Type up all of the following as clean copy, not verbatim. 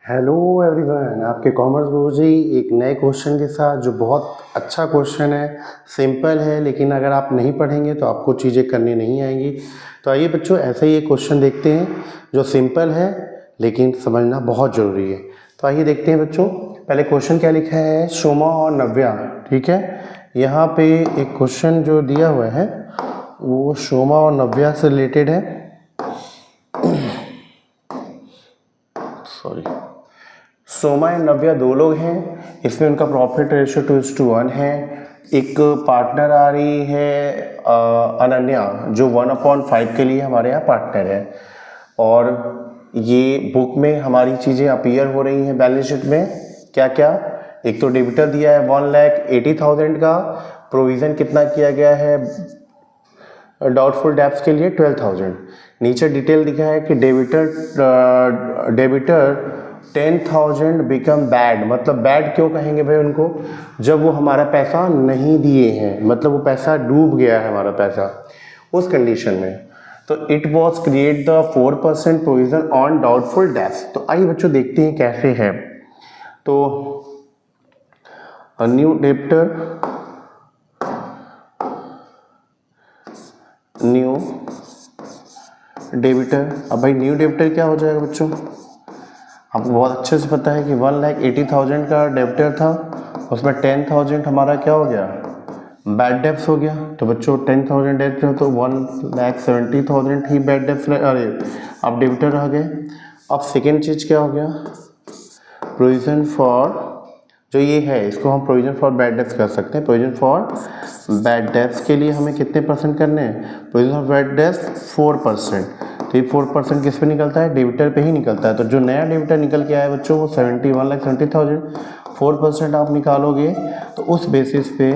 Hello everyone, आपके commerce गुरुजी एक नए क्वेश्चन के साथ, जो बहुत अच्छा क्वेश्चन है, सिंपल है, लेकिन अगर आप नहीं पढ़ेंगे तो आपको चीज़ें करनी नहीं आएंगी। तो आइए बच्चों, ऐसे ही एक क्वेश्चन देखते हैं जो सिंपल है लेकिन समझना बहुत ज़रूरी है। तो आइए देखते हैं बच्चों, पहले क्वेश्चन क्या लिखा है, सोमा और नव्या। ठीक है, यहाँ पे एक क्वेश्चन जो दिया हुआ है वो सोमा और नव्या से रिलेटेड है। सॉरी, सोमा एंड नव्या दो लोग हैं, इसमें उनका प्रॉफिट रेशियो 2:1 है। एक पार्टनर आ रही है अनन्या, जो 1/5 के लिए हमारे यहाँ पार्टनर है। और ये बुक में हमारी चीज़ें अपीयर हो रही हैं बैलेंस शीट में। क्या क्या, एक तो डेबिटर दिया है 1,80,000 का, प्रोविज़न कितना किया गया है डाउटफुल डेब्ट्स के लिए 12,000। नीचे डिटेल दिखा है कि डेबिटर 10,000 बिकम बैड। मतलब बैड क्यों कहेंगे भाई उनको, जब वो हमारा पैसा नहीं दिए हैं, मतलब वो पैसा डूब गया है हमारा पैसा उस कंडीशन में। तो it was create the 4% provision on doubtful debts. तो आइए बच्चों देखते हैं कैसे है। तो न्यू डेबिटर। अब भाई न्यू डेबिटर क्या हो जाएगा बच्चों, आपको बहुत अच्छे से पता है कि 1,80,000 का डेबिटर था, उसमें 10,000 हमारा क्या हो गया, बैड डेब्ट्स हो गया। तो बच्चों 10,000 डेबिटर तो 1,70,000 ही बैड डेब्ट्स, अरे अब डेबिटर रह गए। अब सेकेंड चीज़ क्या हो गया, प्रोविजन फॉर, जो ये है इसको हम प्रोविजन फॉर बैड डेब्ट्स कर सकते हैं। प्रोविजन फॉर बैड डेब्ट्स के लिए हमें कितने परसेंट करने हैं, प्रोविजन फॉर बैड डेब्ट्स 4%। तो ये 4% किस पे निकलता है, डेबिटर पे ही निकलता है। तो जो नया डेबिटर निकल के आया बच्चों वो 1,70,000, 4% आप निकालोगे तो उस बेसिस पे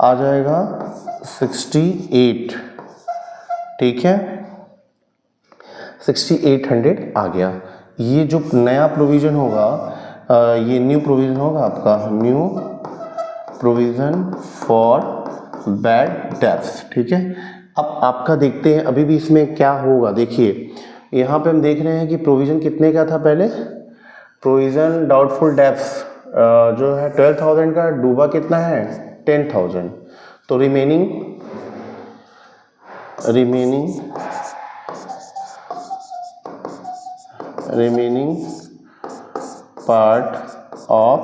आ जाएगा 68। ठीक है, 6,800 आ गया। ये जो नया प्रोविज़न होगा, ये न्यू प्रोविज़न होगा आपका, new provision for bad debts. ठीक है, अब आपका देखते हैं अभी भी इसमें क्या होगा। देखिए यहाँ पे हम देख रहे हैं कि प्रोविज़न कितने का था पहले, प्रोविज़न डाउटफुल डेब्ट्स जो है 12,000 का, डूबा कितना है 10,000। तो remaining part of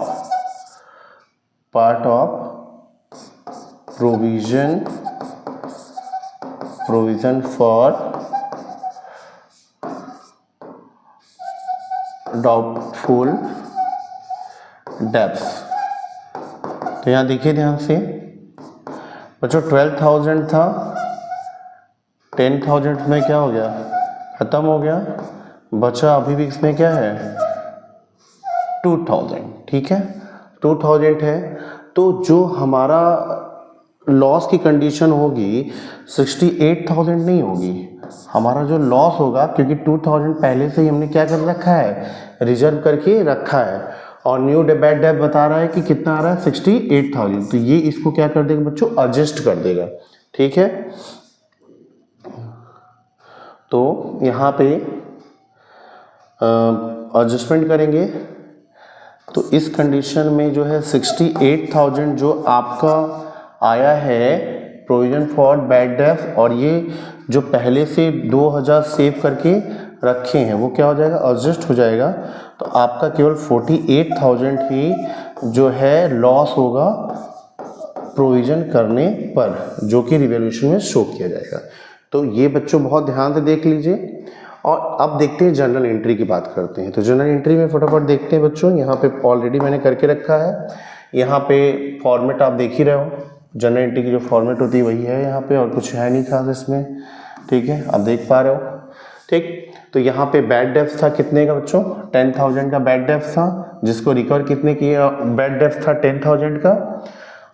provision for doubtful debts. तो यहाँ देखिए ध्यान से बच्चों, 12,000 था, 10,000 में क्या हो गया, खत्म हो गया, बचा अभी भी इसमें क्या है 2,000। ठीक है, 2,000 है। तो जो हमारा लॉस की कंडीशन होगी 68,000 नहीं होगी, हमारा जो लॉस होगा, क्योंकि 2,000 पहले से ही हमने क्या कर रखा है, रिजर्व करके रखा है। और न्यू बैड डेब्ट बता रहा है कि कितना आ रहा है 68,000। तो ये इसको क्या कर देगा बच्चों, एडजस्ट कर देगा। ठीक है, तो यहाँ पे एडजस्टमेंट करेंगे तो इस कंडीशन में जो है 68,000 जो आपका आया है प्रोविजन फॉर बैड डेब्ट्स, और ये जो पहले से 2,000 सेव करके रखे हैं वो क्या हो जाएगा, एडजस्ट हो जाएगा। तो आपका केवल 48,000 ही जो है लॉस होगा प्रोविजन करने पर, जो कि रिवॉल्यूशन में शो किया जाएगा। तो ये बच्चों बहुत ध्यान से देख लीजिए। और अब देखते हैं जनरल एंट्री की बात करते हैं। तो जनरल एंट्री में फटाफट देखते हैं बच्चों, यहाँ पे ऑलरेडी मैंने करके रखा है। यहाँ पे फॉर्मेट आप देख ही रहे हो, जनरल एंट्री की जो फॉर्मेट होती है वही है यहाँ पे, और कुछ है नहीं खास इसमें। ठीक है, आप देख पा रहे हो। ठीक, तो यहाँ पे बैड डेब्ट्स था कितने का बच्चों, 10,000 का बैड डेब्ट्स था, जिसको रिकवर कितने किया, बैड डेब्ट्स था 10,000 का।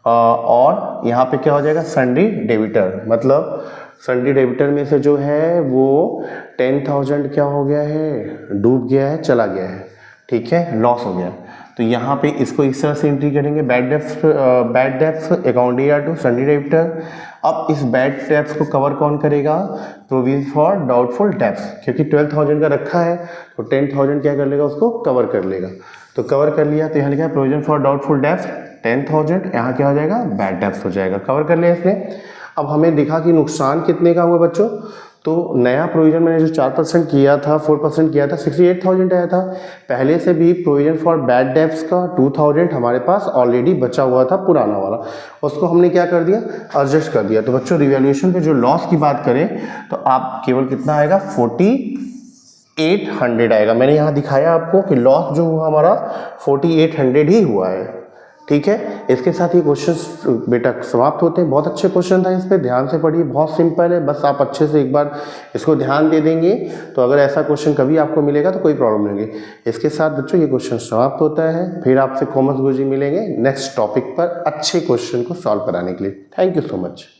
और यहाँ पे क्या हो जाएगा, सन्डी डेबिटर, मतलब सन्डी डेबिटर में से जो है वो 10,000 क्या हो गया है, डूब गया है, चला गया है। ठीक है, लॉस हो गया। तो यहाँ पे इसको इस तरह से एंट्री करेंगे, bad debts account AR to sundry debtor. अब इस बैड डेब्ट्स को कवर कौन करेगा? प्रोविजन फॉर डाउटफुल डेब्ट्स, क्योंकि 12,000 का रखा है तो 10,000 क्या कर लेगा? उसको कवर कर लेगा। तो कवर कर लिया तो यहाँ लिखा है प्रोविजन फॉर डाउटफुल डेब्ट्स 10,000, यहाँ क्या हो जाएगा? बैड डेब्ट्स हो जाएगा। कवर कर लिया इसने। अब हमें दिखा कि नुकसान कितने का हुआ बच्चों, तो नया प्रोविजन मैंने जो 4% किया था, 4% किया था, 68,000 आया था। पहले से भी प्रोविजन फॉर बैड डेब्ट्स का 2,000 हमारे पास ऑलरेडी बचा हुआ था पुराना वाला, उसको हमने क्या कर दिया? एडजस्ट कर दिया। तो बच्चों रिवैल्यूएशन पे जो लॉस की बात करें तो आप केवल कितना आएगा? 4800 आएगा। मैंने यहाँ दिखाया आपको कि लॉस जो हुआ हमारा 4800 ही हुआ है। ठीक है, इसके साथ ये क्वेश्चंस बेटा समाप्त होते हैं। बहुत अच्छे क्वेश्चन था, इस पे ध्यान से पढ़िए, बहुत सिंपल है। बस आप अच्छे से एक बार इसको ध्यान दे देंगे तो अगर ऐसा क्वेश्चन कभी आपको मिलेगा तो कोई प्रॉब्लम नहीं होगी। इसके साथ बच्चों ये क्वेश्चन समाप्त होता है। फिर आपसे कॉमर्स गुरुजी मिलेंगे नेक्स्ट टॉपिक पर अच्छे क्वेश्चन को सॉल्व कराने के लिए। Thank you so much.